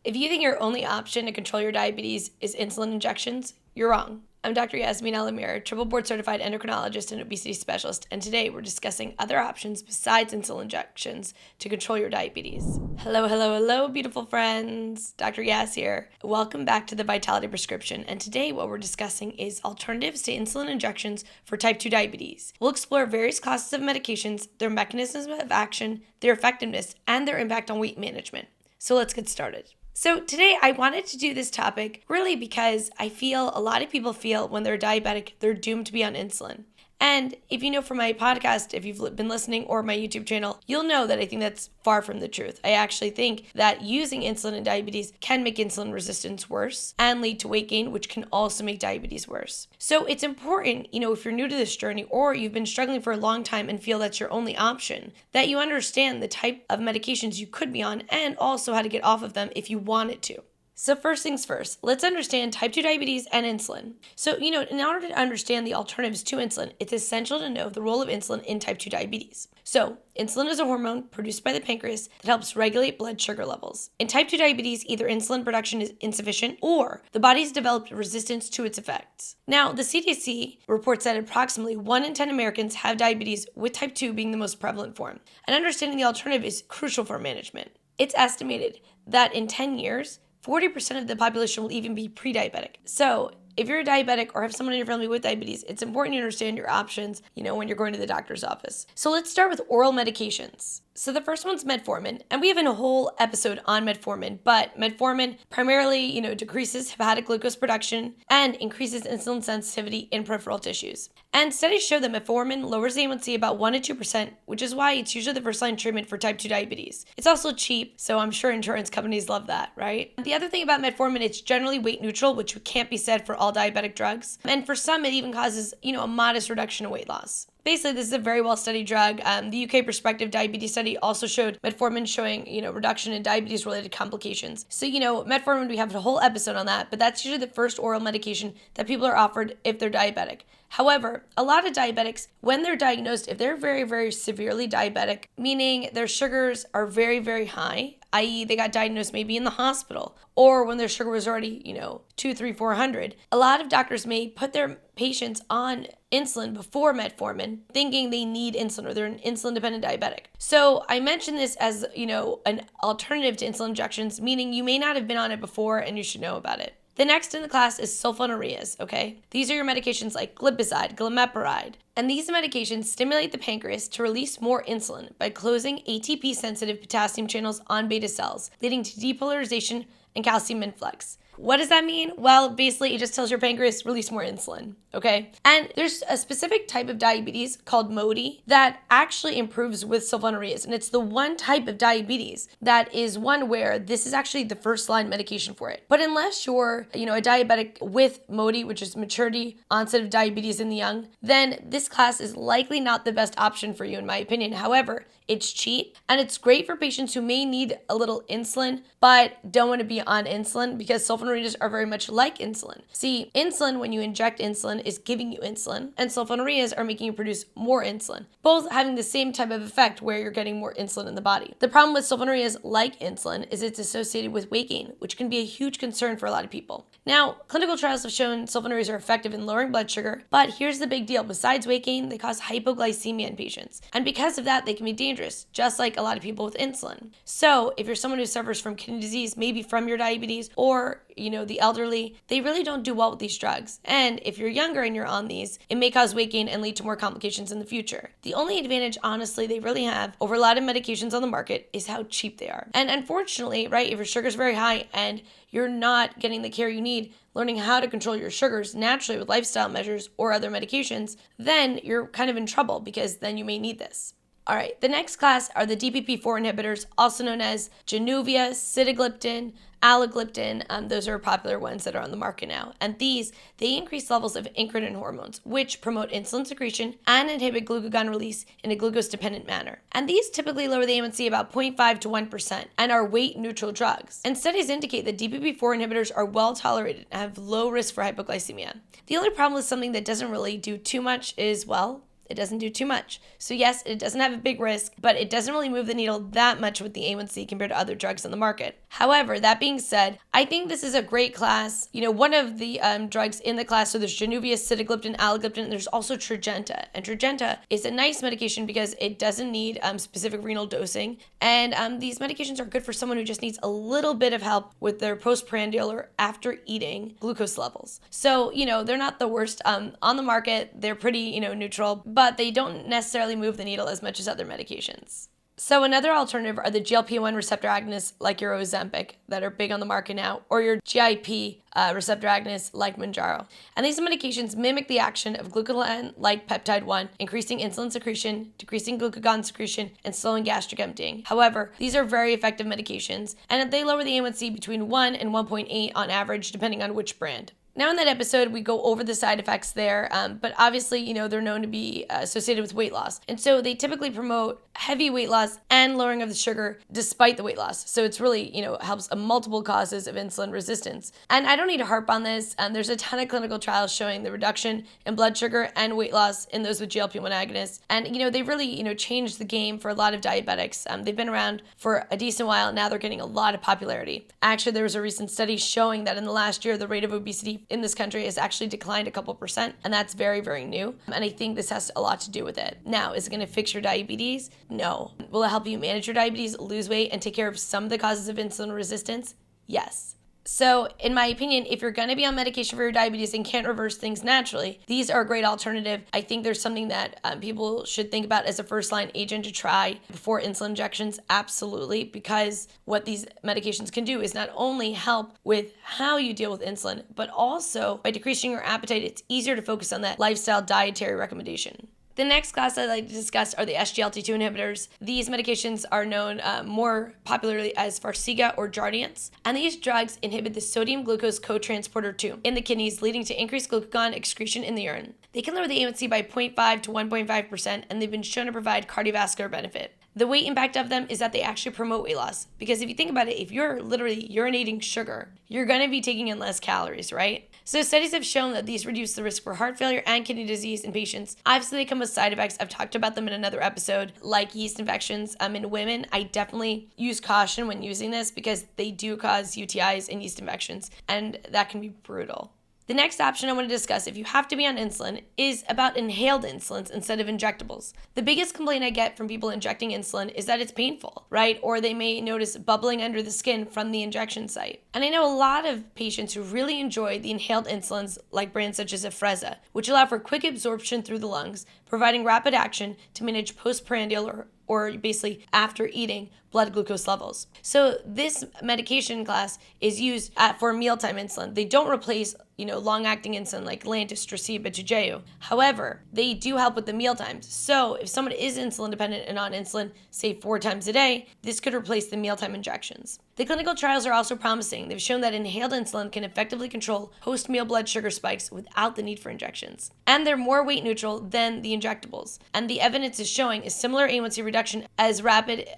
If you think your only option to control your diabetes is insulin injections, you're wrong. I'm Dr. Yasmine Elamir, triple board certified endocrinologist and obesity specialist, and today we're discussing other options besides insulin injections to control your diabetes. Hello, beautiful friends. Dr. Yas here. Welcome back to the Vitality Prescription, and today what we're discussing is alternatives to insulin injections for type 2 diabetes. We'll explore various classes of medications, their mechanisms of action, their effectiveness, and their impact on weight management. So let's get started. So today I wanted to do this topic really because I feel a lot of people feel when they're diabetic, they're doomed to be on insulin. And if you know from my podcast, if you've been listening, or my YouTube channel, you'll know that I think that's far from the truth. I actually think that using insulin in diabetes can make insulin resistance worse and lead to weight gain, which can also make diabetes worse. So it's important, if you're new to this journey or you've been struggling for a long time and feel that's your only option, that you understand the type of medications you could be on and also how to get off of them if you wanted to. So first things first, let's understand type 2 diabetes and insulin. So, in order to understand the alternatives to insulin, it's essential to know the role of insulin in type 2 diabetes. So, insulin is a hormone produced by the pancreas that helps regulate blood sugar levels. In type 2 diabetes, either insulin production is insufficient or the body's developed resistance to its effects. Now, the CDC reports that approximately 1 in 10 Americans have diabetes, with type 2 being the most prevalent form. And understanding the alternative is crucial for management. It's estimated that in 10 years, 40% of the population will even be pre-diabetic. So if you're a diabetic or have someone in your family with diabetes, it's important you understand your options, when you're going to the doctor's office. So let's start with oral medications. So the first one's metformin, and we have a whole episode on metformin, but metformin primarily, decreases hepatic glucose production and increases insulin sensitivity in peripheral tissues. And studies show that metformin lowers the A1C about 1 to 2%, which is why it's usually the first-line treatment for type 2 diabetes. It's also cheap, so I'm sure insurance companies love that, right? The other thing about metformin, it's generally weight neutral, which can't be said for all diabetic drugs. And for some, it even causes, a modest reduction in weight loss. Basically, this is a very well-studied drug. The UK Prospective Diabetes Study also showed metformin showing, reduction in diabetes-related complications. So, metformin, we have a whole episode on that, but that's usually the first oral medication that people are offered if they're diabetic. However, a lot of diabetics, when they're diagnosed, if they're very, very severely diabetic, meaning their sugars are very, very high, i.e. they got diagnosed maybe in the hospital, or when their sugar was already, 200, 300, 400, a lot of doctors may put their patients on insulin before metformin, thinking they need insulin or they're an insulin-dependent diabetic. So I mentioned this as, an alternative to insulin injections, meaning you may not have been on it before and you should know about it. The next in the class is sulfonylureas, okay? These are your medications like glipizide, glimepiride, and these medications stimulate the pancreas to release more insulin by closing ATP-sensitive potassium channels on beta cells, leading to depolarization and calcium influx. What does that mean? Well, basically, it just tells your pancreas release more insulin, okay? And there's a specific type of diabetes called MODY that actually improves with sulfonylureas, and it's the one type of diabetes that is one where this is actually the first-line medication for it. But unless you're, a diabetic with MODY, which is maturity onset of diabetes in the young, then this class is likely not the best option for you, in my opinion. However, it's cheap, and it's great for patients who may need a little insulin, but don't want to be on insulin because sulfonylureas are very much like insulin. See, insulin, when you inject insulin, is giving you insulin, and sulfonylureas are making you produce more insulin, both having the same type of effect where you're getting more insulin in the body. The problem with sulfonylureas, like insulin, is it's associated with weight gain, which can be a huge concern for a lot of people. Now, clinical trials have shown sulfonylureas are effective in lowering blood sugar, but here's the big deal. Besides weight gain, they cause hypoglycemia in patients, and because of that, they can be dangerous, just like a lot of people with insulin. So if you're someone who suffers from kidney disease, maybe from your diabetes, or the elderly, they really don't do well with these drugs. And if you're younger and you're on these, it may cause weight gain and lead to more complications in the future. The only advantage, honestly, they really have over a lot of medications on the market is how cheap they are. And unfortunately, right, if your sugar's very high and you're not getting the care you need, learning how to control your sugars naturally with lifestyle measures or other medications, then you're kind of in trouble because then you may need this. All right, the next class are the DPP-4 inhibitors, also known as Januvia, sitagliptin, Alogliptin. Those are popular ones that are on the market now. And they increase levels of incretin hormones, which promote insulin secretion and inhibit glucagon release in a glucose-dependent manner. And these typically lower the A1C about 0.5 to 1% and are weight-neutral drugs. And studies indicate that DPP-4 inhibitors are well-tolerated and have low risk for hypoglycemia. The only problem with something that doesn't really do too much is, well, It doesn't do too much. So yes, it doesn't have a big risk, but it doesn't really move the needle that much with the A1C compared to other drugs on the market. However, that being said, I think this is a great class. One of the drugs in the class, so there's Januvia, sitagliptin, alogliptin, and there's also Tradjenta. And Tradjenta is a nice medication because it doesn't need specific renal dosing. And these medications are good for someone who just needs a little bit of help with their postprandial or after eating glucose levels. So, they're not the worst on the market. They're pretty, neutral, but they don't necessarily move the needle as much as other medications. So another alternative are the GLP-1 receptor agonists like your Ozempic that are big on the market now, or your GIP receptor agonists like Mounjaro. And these medications mimic the action of glucagon-like peptide 1, increasing insulin secretion, decreasing glucagon secretion, and slowing gastric emptying. However, these are very effective medications, and they lower the A1C between 1 and 1.8 on average, depending on which brand. Now in that episode, we go over the side effects there, but obviously, they're known to be associated with weight loss. And so they typically promote heavy weight loss and lowering of the sugar despite the weight loss. So it's really, helps multiple causes of insulin resistance. And I don't need to harp on this. There's a ton of clinical trials showing the reduction in blood sugar and weight loss in those with GLP-1 agonists. And, they really, changed the game for a lot of diabetics. They've been around for a decent while. Now they're getting a lot of popularity. Actually, there was a recent study showing that in the last year, the rate of obesity in this country has actually declined a couple percent, and that's very, very new. And I think this has a lot to do with it. Now, is it going to fix your diabetes? No. Will it help you manage your diabetes, lose weight, and take care of some of the causes of insulin resistance? Yes. So, in my opinion, if you're going to be on medication for your diabetes and can't reverse things naturally, these are a great alternative. I think there's something that people should think about as a first-line agent to try before insulin injections, absolutely, because what these medications can do is not only help with how you deal with insulin, but also by decreasing your appetite, it's easier to focus on that lifestyle dietary recommendation. The next class I'd like to discuss are the SGLT2 inhibitors. These medications are known more popularly as Farxiga or Jardiance, and these drugs inhibit the sodium glucose cotransporter 2 in the kidneys, leading to increased glucagon excretion in the urine. They can lower the A1C by 0.5 to 1.5%, and they've been shown to provide cardiovascular benefit. The weight impact of them is that they actually promote weight loss, because if you think about it, if you're literally urinating sugar, you're going to be taking in less calories, right? So studies have shown that these reduce the risk for heart failure and kidney disease in patients. Obviously, they come with side effects. I've talked about them in another episode, like yeast infections. In women, I definitely use caution when using this because they do cause UTIs and yeast infections, and that can be brutal. The next option I want to discuss, if you have to be on insulin, is about inhaled insulins instead of injectables. The biggest complaint I get from people injecting insulin is that it's painful, right? Or they may notice bubbling under the skin from the injection site. And I know a lot of patients who really enjoy the inhaled insulins, like brands such as Afrezza, which allow for quick absorption through the lungs, providing rapid action to manage postprandial or basically after eating blood glucose levels. So this medication class is used for mealtime insulin. They don't replace, long-acting insulin like Lantus, Tresiba, Toujeo. However, they do help with the meal times. So if someone is insulin dependent and on insulin, say 4 times a day, this could replace the mealtime injections. The clinical trials are also promising. They've shown that inhaled insulin can effectively control post-meal blood sugar spikes without the need for injections. And they're more weight neutral than the injectables. And the evidence is showing a similar A1C reduction as rapid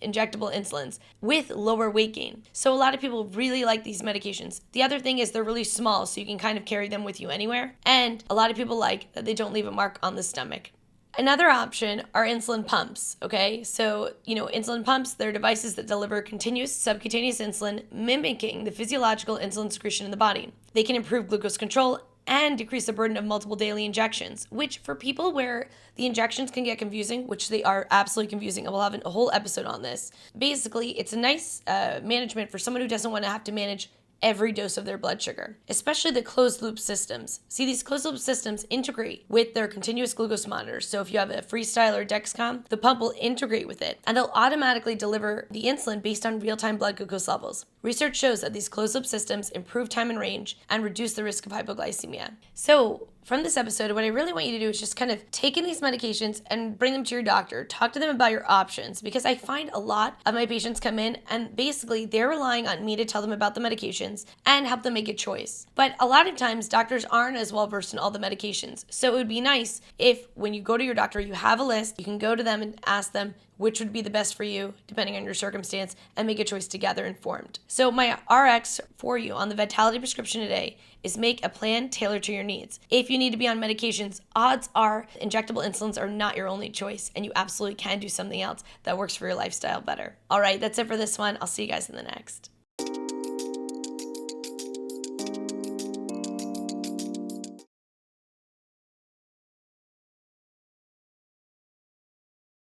injectable insulins with lower weight gain. So a lot of people really like these medications. The other thing is they're really small, so you can kind of carry them with you anywhere. And a lot of people like that they don't leave a mark on the stomach. Another option are insulin pumps, okay? So, insulin pumps, they're devices that deliver continuous subcutaneous insulin mimicking the physiological insulin secretion in the body. They can improve glucose control and decrease the burden of multiple daily injections, which for people where the injections can get confusing, which they are absolutely confusing, and we'll have a whole episode on this. Basically, it's a nice management for someone who doesn't want to have to manage every dose of their blood sugar, especially the closed loop systems. See, these closed loop systems integrate with their continuous glucose monitors. So if you have a Freestyle or Dexcom, the pump will integrate with it, and they'll automatically deliver the insulin based on real-time blood glucose levels. Research shows that these closed loop systems improve time and range and reduce the risk of hypoglycemia. So from this episode, what I really want you to do is just kind of take in these medications and bring them to your doctor. Talk to them about your options, because I find a lot of my patients come in and basically they're relying on me to tell them about the medications and help them make a choice. But a lot of times doctors aren't as well versed in all the medications. So it would be nice if when you go to your doctor, you have a list, you can go to them and ask them, which would be the best for you depending on your circumstance, and make a choice together informed. So my RX for you on the Vitality prescription today is make a plan tailored to your needs. If you need to be on medications, odds are injectable insulins are not your only choice, and you absolutely can do something else that works for your lifestyle better. All right, that's it for this one. I'll see you guys in the next.